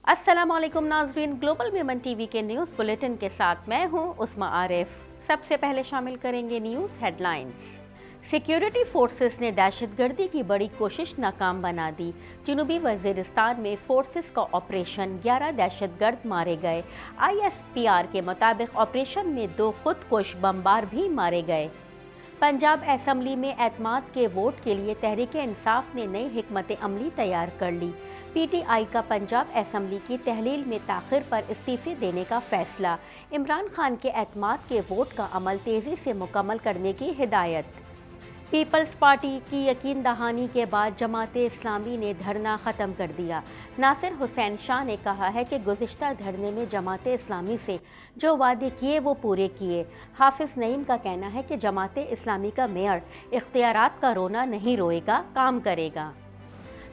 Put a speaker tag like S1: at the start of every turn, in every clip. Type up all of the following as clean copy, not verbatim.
S1: अस्सलाम वालेकुम नाज़रीन, ग्लोबल वीमन टीवी के न्यूज़ बुलेटिन के साथ मैं हूं उस्मा आरिफ। सबसे पहले शामिल करेंगे न्यूज़ हेडलाइंस। सिक्योरिटी फोर्सेस ने दहशतगर्दी की बड़ी कोशिश नाकाम बना दी। जनूबी वज़ीरिस्तान में फोर्सेस का ऑपरेशन, 11 दहशतगर्द मारे गए। ISPR के मुताबिक ऑपरेशन में 2 खुदकुश बमबार भी मारे गए। पंजाब असम्बली में एतमाद के वोट के लिए तहरीक इंसाफ ने नई हिकमत अमली तैयार कर ली। PTI का पंजाब असम्बली की तहलील में ताख़िर पर इस्तीफे देने का फैसला। इमरान खान के एतमाद के वोट का अमल तेज़ी से मुकम्मल करने की हिदायत। पीपल्स पार्टी की यकीन दहानी के बाद जमाते इस्लामी ने धरना ख़त्म कर दिया। नासिर हुसैन शाह ने कहा है कि गुज़िश्ता धरने में जमाते इस्लामी से जो वादे किए वो पूरे किए। हाफिज़ नईम का कहना है कि जमाते इस्लामी का मेयर इख्तियारात का रोना नहीं रोएगा, काम करेगा।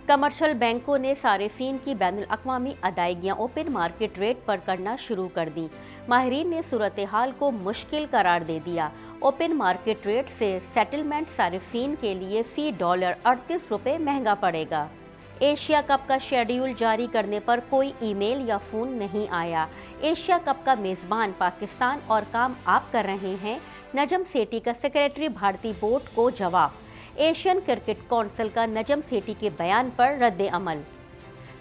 S1: कमर्शियल बैंकों ने सारिफीन की बैनुल अक़वामी अदायगियाँ ओपन मार्केट रेट पर करना शुरू कर दी। माहिरीन ने सूरत हाल को मुश्किल करार दे दिया। ओपन मार्केट रेट से सेटलमेंट सारिफीन के लिए फ़ी डॉलर 38 रुपये महंगा पड़ेगा। एशिया कप का शेड्यूल जारी करने पर कोई ईमेल या फ़ोन नहीं आया। एशिया कप का मेज़बान पाकिस्तान और काम आप कर रहे हैं, नजम सेठी का सेक्रेटरी भारतीय बोर्ड को जवाब। एशियन क्रिकेट कौंसिल का नजम सेठी के बयान पर रद्द अमल।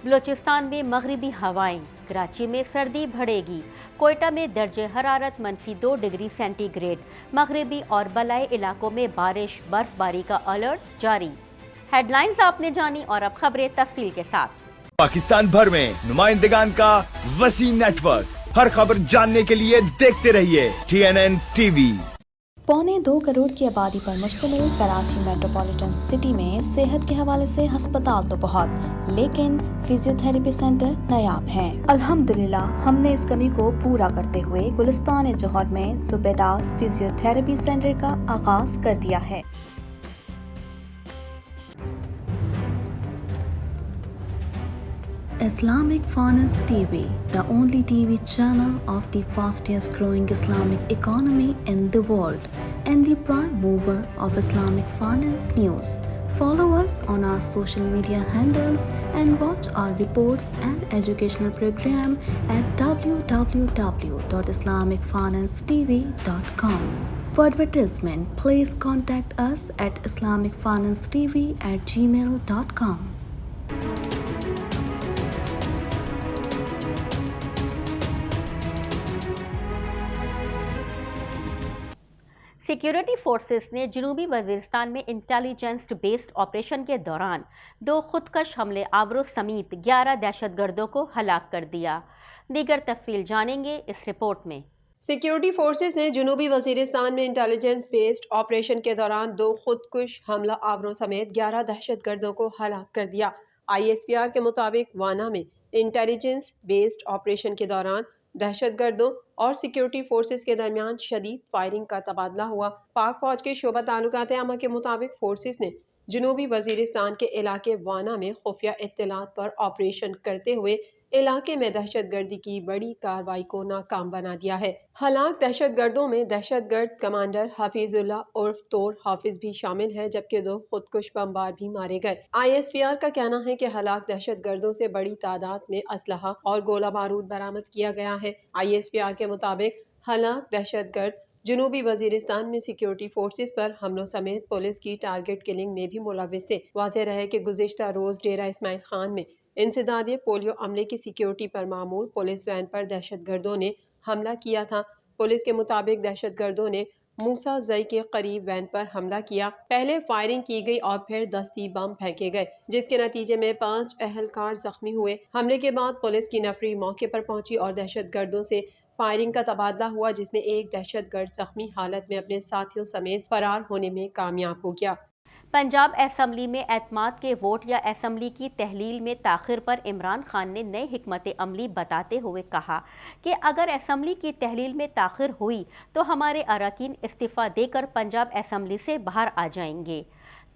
S1: बलूचिस्तान में मगरिबी हवाएं, कराची में सर्दी बढ़ेगी। कोयटा में दर्जे हरारत -2 डिग्री सेंटीग्रेड। मगरिबी और बलाई इलाकों में बारिश, बर्फबारी का अलर्ट जारी। हेडलाइंस आपने जानी और अब खबरें तफसील के साथ।
S2: पाकिस्तान भर में नुमाइंदगान का वसी नेटवर्क, हर खबर जानने के लिए देखते रहिए TNN TV।
S3: 1.25 करोड़ की आबादी पर मुश्तमिल कराची मेट्रोपॉलिटन सिटी में सेहत के हवाले से हस्पताल तो बहुत, लेकिन फिजियोथेरेपी सेंटर नायाब हैं। अल्हम्दुलिल्लाह हमने इस कमी को पूरा करते हुए गुलिस्तान जौहर में ज़ुबैदास फिजियोथेरेपी सेंटर का आगाज कर दिया है। Islamic Finance TV, the only TV channel of the fastest growing Islamic economy in the world and the prime mover of Islamic finance news. Follow us on our social media handles and watch our reports and educational program at www.islamicfinancetv.com. For advertisement, please contact us at islamicfinancetv@gmail.com.
S1: Security forces ने जनूबी वज़ीरिस्तान में intelligence based operation के दौरान 2 खुदकश हमले आवरों समेत 11 दहशतगर्दों को हलाक कर दिया। दीगर तफसील जानेंगे इस रिपोर्ट में।
S4: सिक्योरिटी फोर्सेस ने जनूबी वज़ीरिस्तान में इंटेलिजेंस बेस्ड ऑपरेशन के दौरान 2 खुदकुश हमला आवरों समेत 11 दहशतगर्दों को हलाक कर दिया। ISPR के मुताबिक वाना में इंटेलिजेंस बेस्ड ऑपरेशन के दौरान दहशतगर्दों और सिक्योरिटी फोर्सेस के दरमियान शदीद फायरिंग का तबादला हुआ। पाक फौज के शोबा ताल्लुकात आमा के मुताबिक फोर्सेस ने जनूबी वज़ीरिस्तान के इलाके वाना में खुफिया इत्तलात पर ऑपरेशन करते हुए इलाके में दहशतगर्दी की बड़ी कार्रवाई को नाकाम बना दिया है। हलाक दहशतगर्दों में दहशतगर्द कमांडर हफीजुल्लाह उर्फ तोर हाफिज भी शामिल है, जबकि 2 खुदकुश बमबार भी मारे गए। ISPR का कहना है कि हलाक दहशतगर्दों से बड़ी तादाद में असलहा और गोला बारूद बरामद किया गया है। ISPR के मुताबिक हलाक दहशतगर्द जनूबी वज़ीरिस्तान में सिक्योरिटी फोर्सेस पर हमलों समेत पुलिस की टारगेट किलिंग में भी मुलविस थे। वाज़ेह रहे कि गुज़िश्ता रोज़ डेरा इस्माइल खान में इंसदादे पोलियो अमले की सिक्योरिटी पर मामूल पुलिस वैन पर दहशतगर्दों ने हमला किया था। पुलिस के मुताबिक दहशतगर्दों ने मूसा जई के करीब वैन पर हमला किया। पहले फायरिंग की गई और फिर दस्ती बम फेंके गए, जिसके नतीजे में 5 अहलकार जख्मी हुए। हमले के बाद पुलिस की नफरी मौके पर पहुंची और दहशतगर्दों से फायरिंग का तबादला हुआ, जिसमें एक दहशतगर्द जख्मी हालत में अपने साथियों समेत फरार होने में कामयाब हो गया।
S1: पंजाब असम्बली में एतमाद के वोट या असम्बली की तहलील में ताख़िर पर इमरान खान ने नई हिकमत अमली बताते हुए कहा कि अगर असम्बली की तहलील में ताख़िर हुई तो हमारे अरकान इस्तीफ़ा देकर पंजाब असम्बली से बाहर आ जाएंगे।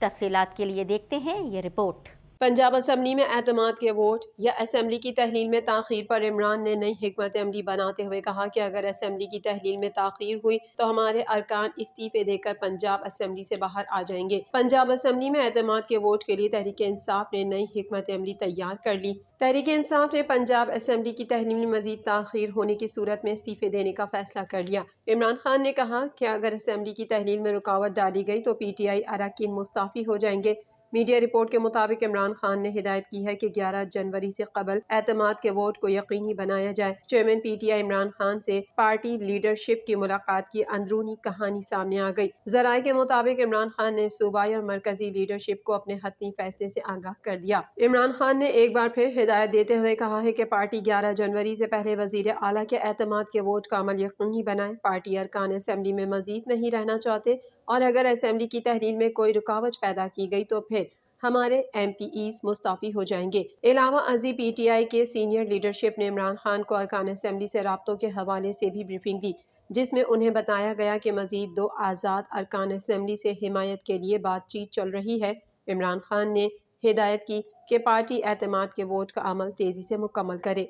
S1: तफसीलात के लिए देखते हैं ये रिपोर्ट।
S4: पंजाब असम्बली में एतमाद के वोट या असम्बली की तहलील में ताख़ीर पर इमरान ने नई हिकमत अमली बनाते हुए कहा कि अगर असम्बली की तहलील में ताख़ीर हुई तो हमारे अरकान इस्तीफे देकर पंजाब असम्बली से बाहर आ जाएंगे। पंजाब असम्बली में एतमाद के वोट के लिए तहरीक इंसाफ ने नई हिकमत अमली तैयार कर ली। तहरीक इंसाफ ने पंजाब असम्बली की तहलील में मजीद ताख़ीर होने की सूरत में इस्तीफे देने का फैसला कर लिया। इमरान खान ने कहा कि अगर असम्बली की तहलील में रुकावट डाली गई तो PTI अरकान मुस्ताफ़ी हो जाएंगे। मीडिया रिपोर्ट के मुताबिक इमरान खान ने हिदायत की है कि 11 जनवरी से कबल एतमाद के वोट को यकीनी बनाया जाए। चेयरमैन PTI इमरान खान से पार्टी लीडरशिप की मुलाकात की अंदरूनी कहानी सामने आ गई। जराये के मुताबिक इमरान खान ने सूबाई और मरकजी लीडरशिप को अपने हतमी फैसले से आगाह कर दिया। इमरान खान ने एक बार फिर हिदायत देते हुए कहा है कि पार्टी 11 जनवरी से पहले वजीर आला के एतमाद के वोट का अमल यकीनी बनाए। पार्टी अरकान असम्बली में मजीद नहीं रहना चाहते और अगर असम्बली की तहलील में कोई रुकावट पैदा की गई तो फिर हमारे MPs मुस्ताफ़ी हो जाएंगे। अलावा अजी PTI के सीनियर लीडरशिप ने इमरान खान को अरकान असम्बली से राब्तों के हवाले से भी ब्रीफिंग दी, जिसमें उन्हें बताया गया कि मजीद 2 आज़ाद अरकान असम्बली से हिमायत के लिए बातचीत चल रही है। इमरान खान ने हिदायत की कि पार्टी एतमाद के वोट का अमल तेज़ी से मुकम्मल करे।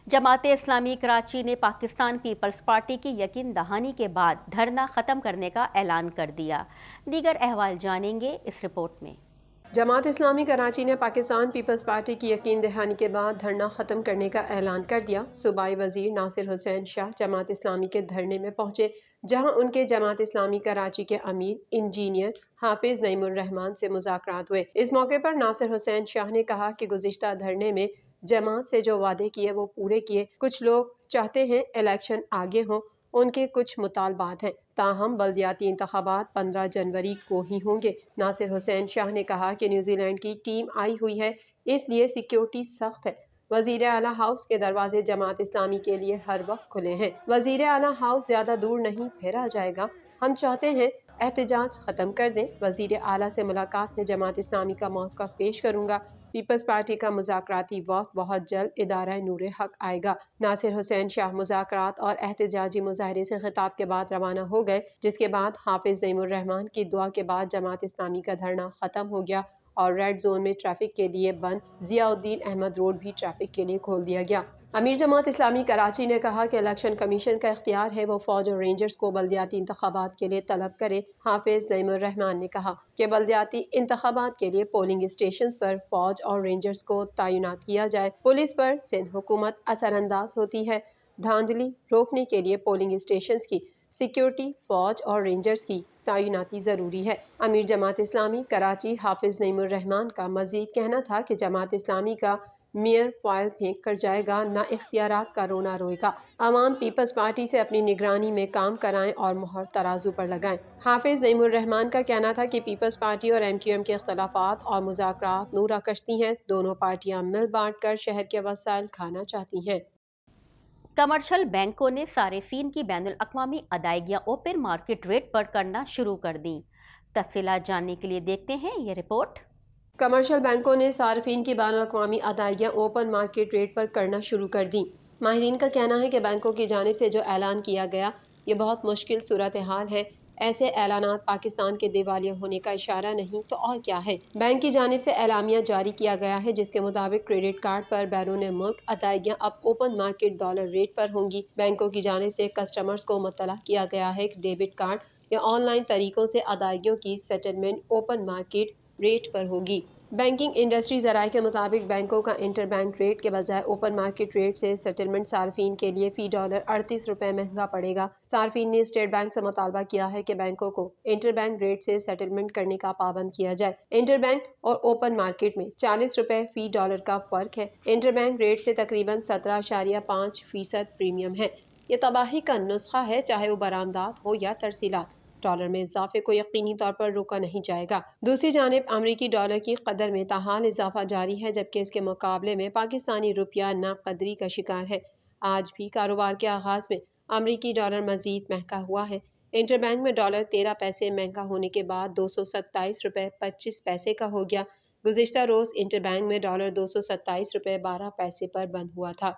S1: जमात इस्लामी कराची ने पाकिस्तान पीपल्स पार्टी की यकीन दहानी के बाद धरना ख़त्म करने का ऐलान कर दिया। दीगर अहवाल जानेंगे इस रिपोर्ट में।
S4: जमात इस्लामी कराची ने पाकिस्तान पीपल्स पार्टी की यकीन दहानी के बाद धरना ख़त्म करने का ऐलान कर दिया। सूबाई वजीर नासिर हुसैन शाह जमात इस्लामी के धरने में पहुंचे, जहां उनके जमात इस्लामी कराची के अमीर इंजीनियर हाफिज नईमुर रहमान से मुज़ाकरात हुए। इस मौके पर नासिर हुसैन शाह ने कहा कि गुज़िश्ता धरने में जमात से जो वादे किए वो पूरे किए। कुछ लोग चाहते हैं इलेक्शन आगे हों, उनके कुछ मुतालबात हैं, ताहम बल्दियाती इंतखाबात 15 जनवरी को ही होंगे। नासिर हुसैन शाह ने कहा कि न्यूजीलैंड की टीम आई हुई है, इसलिए सिक्योरिटी सख्त है। वज़ीर आला हाउस के दरवाजे जमात इस्लामी के लिए हर वक्त खुले हैं। वज़ीर आला हाउस ज़्यादा दूर नहीं, फिर आ जाएगा। हम चाहते हैं एहतजाज ख़त्म कर दें। वज़ीर आला से मुलाकात में जमात इस्लामी का मौक़िफ़ पेश करूँगा। पीपल्स पार्टी का मुज़ाकराती वक्त बहुत जल्द इदारा नूर हक आएगा। नासिर हुसैन शाह मुज़ाकरात और एहतजाजी मुजाहरे से खिताब के बाद रवाना हो गए, जिसके बाद हाफिज नईमुर रहमान की दुआ के बाद जमात इस्लामी का धरना ख़त्म हो गया और रेड जोन में ट्रैफिक के लिए बंद ज़ियाउद्दीन अहमद रोड भी ट्रैफिक के लिए खोल दिया गया। अमीर जमात इस्लामी कराची ने कहा कि इलेक्शन कमीशन का इख्तियार है वो फौज और रेंजर्स को बल्दियाती इंतखाबात के लिए तलब करे। हाफिज नईमुर रहमान ने कहा कि बल्दियाती इंतखाबात के लिए पोलिंग स्टेशन पर फौज और रेंजर्स को तैनात किया जाए। पुलिस पर सिंध हुकूमत असरअंदाज होती है। धांधली रोकने के लिए पोलिंग स्टेशन की सिक्योरिटी फौज और रेंजर्स की तैनाती ज़रूरी है। अमीर जमात इस्लामी कराची हाफिज नईमुर रहमान का मजीद कहना था कि जमात इस्लामी का मेयर फाइल फेंक कर जाएगा, ना इख्तियारात का रोना रोएगा। अवाम पीपल्स पार्टी से अपनी निगरानी में काम कराएं और मोहर तराजू पर लगाएं। हाफिज नईमुर रहमान का कहना था कि पीपल्स पार्टी और MQM के इख्तलाफात और मुज़ाकरात नूरा कश्ती हैं। दोनों पार्टियां मिल बांट कर शहर के वसाइल खाना चाहती हैं।
S1: कमर्शियल बैंकों ने सारिफीन की बैनुल अक़वामी अदायगियाँ ओपन मार्केट रेट पर करना शुरू कर दी। तफसीलात जानने के लिए देखते हैं ये रिपोर्ट।
S4: कमर्शियल बैंकों ने सार्फिन की बैनुल अक़वामी अदायगियाँ ओपन मार्केट रेट पर करना शुरू कर दी। माहिरीन का कहना है कि बैंकों की जानिब से जो ऐलान किया गया ये बहुत मुश्किल सूरत हाल है। ऐसे ऐलानात पाकिस्तान के दिवालिया होने का इशारा नहीं तो और क्या है। बैंक की जानिब से एलामिया जारी किया गया है, जिसके मुताबिक क्रेडिट कार्ड पर बैरून मुल्क अदायगियाँ अब ओपन मार्केट डॉलर रेट पर होंगी। बैंकों की जानिब से कस्टमर्स को मुत्तला किया गया है कि डेबिट कार्ड या ऑनलाइन तरीकों से अदायगियों की सेटलमेंट ओपन मार्केट रेट पर होगी। बैंकिंग इंडस्ट्री ज़राए के मुताबिक बैंकों का इंटर बैंक रेट के बजाय ओपन मार्केट रेट से सेटलमेंट सार्फिन के लिए फ़ी डॉलर 38 रुपये महंगा पड़ेगा। सार्फिन ने स्टेट बैंक से मुतालबा किया है कि बैंकों को इंटर बैंक रेट से सेटलमेंट करने का पाबंद किया जाए। इंटर बैंक और ओपन मार्केट में 40 रुपये फ़ी डॉलर का फ़र्क है। इंटर बैंक रेट से तकरीबन 17.5% प्रीमियम है। ये तबाही का नुस्खा है, चाहे वो बरामदात हो या तरसीलात। डॉलर में इजाफे को यकीनी तौर पर रोका नहीं जाएगा। दूसरी जानिब अमरीकी डॉलर की कदर में ताहाल इजाफा जारी है, जबकि इसके मुकाबले में पाकिस्तानी रुपया नाकदरी का शिकार है। आज भी कारोबार के आगाज में अमरीकी डॉलर मजीद महंगा हुआ है। इंटर बैंक में डॉलर 13 पैसे महंगा होने के बाद 227 रुपये 25 पैसे का हो गया। गुज़िश्ता रोज़ इंटर बैंक में डॉलर 227 रुपये 12 पैसे पर बंद हुआ था।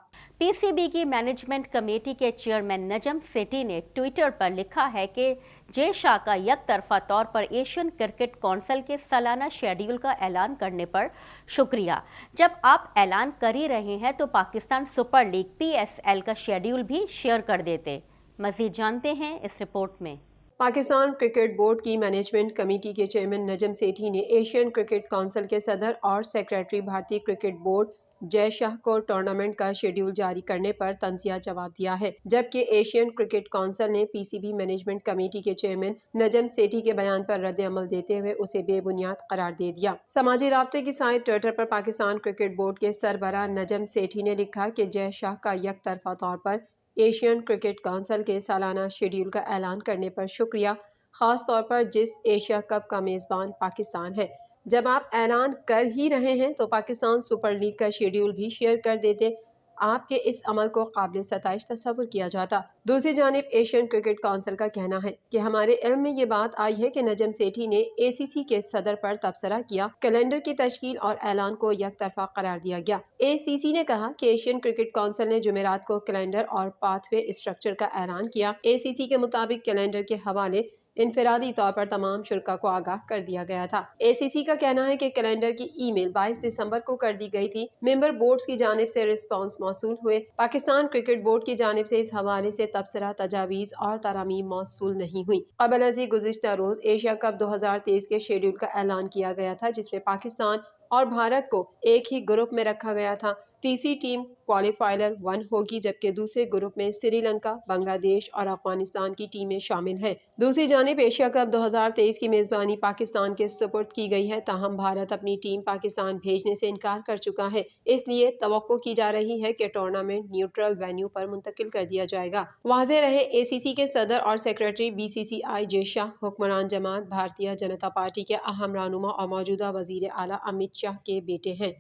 S1: PCB की मैनेजमेंट कमेटी के चेयरमैन नजम सेठी ने ट्विटर पर लिखा है कि जे शाह का یک طرفہ طور پر ایشین کرکٹ کونسل کے سالانہ شیڈیول کا اعلان کرنے پر شکریہ۔ جب آپ اعلان کر ہی رہے ہیں تو پاکستان سپر لیگ PSL کا شیڈیول بھی شیئر کر دیتے۔ مزید جانتے ہیں اس رپورٹ میں۔
S4: پاکستان کرکٹ بورڈ کی مینجمنٹ کمیٹی کے چیئرمین نجم سیٹھی نے ایشین کرکٹ کونسل کے صدر اور سیکریٹری بھارتی کرکٹ بورڈ جے شاہ کو ٹورنامنٹ کا شیڈیول جاری کرنے پر طنزیہ جواب دیا ہے، جبکہ ایشین کرکٹ کونسل نے PCB مینجمنٹ کمیٹی کے چیئرمین نجم سیٹھی کے بیان پر رد عمل دیتے ہوئے اسے بے بنیاد قرار دے دیا۔ سماجی رابطے کی سائٹ ٹویٹر پر پاکستان کرکٹ بورڈ کے سربراہ نجم سیٹھی نے لکھا کہ جے شاہ کا یک طرفہ طور پر ایشین کرکٹ کونسل کے سالانہ شیڈیول کا اعلان کرنے پر شکریہ، خاص طور پر جس ایشیا کپ کا میزبان پاکستان ہے۔ جب آپ اعلان کر ہی رہے ہیں تو پاکستان سپر لیگ کا شیڈیول بھی شیئر کر دیتے۔ آپ کے اس عمل کو قابل ستائش تصور کیا جاتا۔ دوسری جانب ایشین کرکٹ کونسل کا کہنا ہے کہ ہمارے علم میں یہ بات آئی ہے کہ نجم سیٹھی نے ACC کے صدر پر تبصرہ کیا، کیلنڈر کی تشکیل اور اعلان کو یک طرفہ قرار دیا گیا۔ ACC نے کہا کہ ایشین کرکٹ کونسل نے جمعرات کو کیلنڈر اور پاتھ وے اسٹرکچر کا اعلان کیا۔ ACC کے مطابق کیلنڈر کے حوالے انفرادی طور پر تمام شرکاء کو آگاہ کر دیا گیا تھا۔ ACC کا کہنا ہے کہ کیلنڈر کی ای میل 22 دسمبر کو کر دی گئی تھی۔ ممبر بورڈز کی جانب سے رسپانس موصول ہوئے۔ پاکستان کرکٹ بورڈ کی جانب سے اس حوالے سے تبصرہ، تجاویز اور ترامیم موصول نہیں ہوئی۔ قبل ازیں گزشتہ روز ایشیا کپ 2023 کے شیڈیول کا اعلان کیا گیا تھا، جس میں پاکستان اور بھارت کو ایک ہی گروپ میں رکھا گیا تھا۔ تیسری ٹیم کوالیفائر 1 ہوگی، جبکہ دوسرے گروپ میں سری لنکا، بنگلہ دیش اور افغانستان کی ٹیمیں شامل ہیں۔ دوسری جانب ایشیا کپ 2023 کی میزبانی پاکستان کے سپرد کی گئی ہے، تاہم بھارت اپنی ٹیم پاکستان بھیجنے سے انکار کر چکا ہے۔ اس لیے توقع کی جا رہی ہے کہ ٹورنامنٹ نیوٹرل وینیو پر منتقل کر دیا جائے گا۔ واضح رہے، ACC کے صدر اور سیکریٹری BCCI جے شاہ حکمران جماعت بھارتیہ جنتا پارٹی کے اہم رہنما اور موجودہ وزیر اعلیٰ امت شاہ کے بیٹے ہیں۔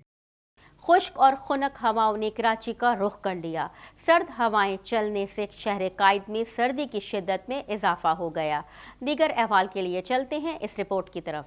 S1: خشک اور خنک ہواؤں نے کراچی کا رخ کر لیا۔ سرد ہوائیں چلنے سے شہر قائد میں سردی کی شدت میں اضافہ ہو گیا۔ دیگر احوال کے لیے چلتے ہیں اس رپورٹ کی طرف۔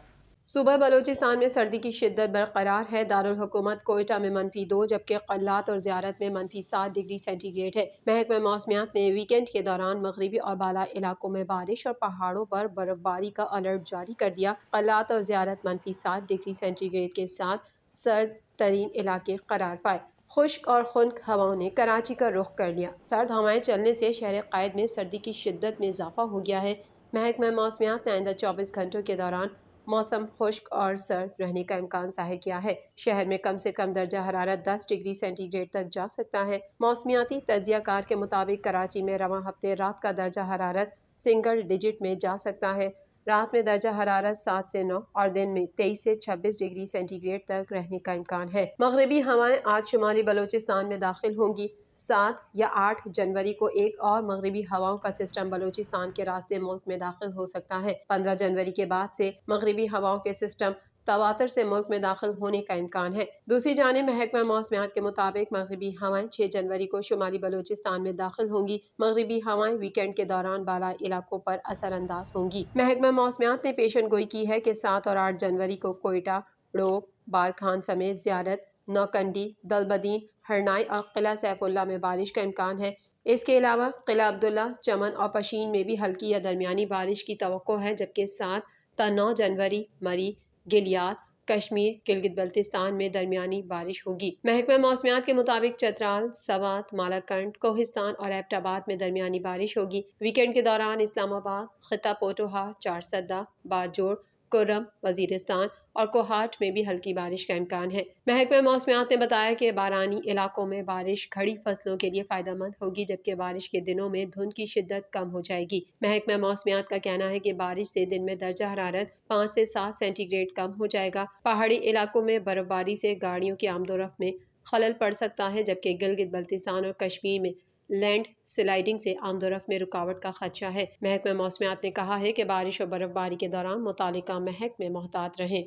S4: صوبہ بلوچستان میں سردی کی شدت برقرار ہے۔ دارالحکومت کوئٹہ میں -2 جبکہ قلات اور زیارت میں -7 ڈگری سینٹی گریڈ ہے۔ محکمہ موسمیات نے ویکینڈ کے دوران مغربی اور بالا علاقوں میں بارش اور پہاڑوں پر برف باری کا الرٹ جاری کر دیا۔ قلات اور زیارت -7 ڈگری سینٹی گریڈ کے ساتھ سرد ترین علاقے قرار پائے۔ خشک اور خنک ہواؤں نے کراچی کا رخ کر لیا۔ سرد ہوائیں چلنے سے شہر قائد میں سردی کی شدت میں اضافہ ہو گیا ہے۔ محکمہ موسمیات نے آئندہ 24 گھنٹوں کے دوران موسم خشک اور سرد رہنے کا امکان ظاہر کیا ہے۔ شہر میں کم سے کم درجہ حرارت 10 ڈگری سینٹی گریڈ تک جا سکتا ہے۔ موسمیاتی تجزیہ کار کے مطابق کراچی میں رواں ہفتے رات کا درجہ حرارت سنگل ڈیجٹ میں جا سکتا ہے۔ رات میں درجہ حرارت 7 سے 9 اور دن میں 23 سے 26 ڈگری سینٹی گریڈ تک رہنے کا امکان ہے۔ مغربی ہوائیں آج شمالی بلوچستان میں داخل ہوں گی۔ 7 یا 8 جنوری کو ایک اور مغربی ہواؤں کا سسٹم بلوچستان کے راستے ملک میں داخل ہو سکتا ہے۔ 15 جنوری کے بعد سے مغربی ہواؤں کے سسٹم تواتر سے ملک میں داخل ہونے کا امکان ہے۔ دوسری جانب محکمہ موسمیات کے مطابق مغربی ہوائیں 6 جنوری کو شمالی بلوچستان میں داخل ہوں گی۔ مغربی ہوائیں ویکینڈ کے دوران بالائی علاقوں پر اثر انداز ہوں گی۔ محکمہ موسمیات نے پیشن گوئی کی ہے کہ 7 اور 8 جنوری کو کوئٹہ، ڑوب، بارکھان سمیت زیارت، نوکنڈی، دلبدین، ہرنائی اور قلعہ سیف اللہ میں بارش کا امکان ہے۔ اس کے علاوہ قلعہ عبداللہ، چمن اور پشین میں بھی ہلکی یا درمیانی بارش کی توقع ہے، جبکہ 7 تا 9 جنوری مری، گلیات، کشمیر، گلگت بلتستان میں درمیانی بارش ہوگی۔ محکمہ موسمیات کے مطابق چترال، سوات، مالاکنڈ، کوہستان اور ایبٹ آباد میں درمیانی بارش ہوگی۔ ویکینڈ کے دوران اسلام آباد، خطہ پوٹوہا، چارسدہ، باجوڑ، کرم، وزیرستان اور کوہاٹ میں بھی ہلکی بارش کا امکان ہے۔ محکمہ موسمیات نے بتایا کہ بارانی علاقوں میں بارش کھڑی فصلوں کے لیے فائدہ مند ہوگی، جبکہ بارش کے دنوں میں دھند کی شدت کم ہو جائے گی۔ محکمہ موسمیات کا کہنا ہے کہ بارش سے دن میں درجہ حرارت 5 سے 7 سینٹی گریڈ کم ہو جائے گا۔ پہاڑی علاقوں میں برف باری سے گاڑیوں کی آمد و رفت میں خلل پڑ سکتا ہے، جبکہ گلگت بلتستان اور کشمیر میں لینڈ سلائیڈنگ سے آمد و رفت میں رکاوٹ کا خدشہ ہے۔ محکمہ موسمیات نے کہا ہے کہ بارش اور برف باری کے دوران متعلقہ محکمے محتاط رہیں۔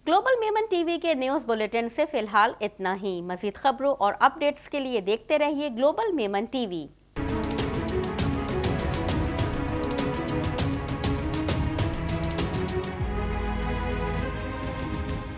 S1: گلوبل میمن ٹی وی کے نیوز بلیٹن سے فی الحال اتنا ہی۔ مزید خبروں اور اپ ڈیٹس کے لیے دیکھتے رہیے گلوبل میمن ٹی وی۔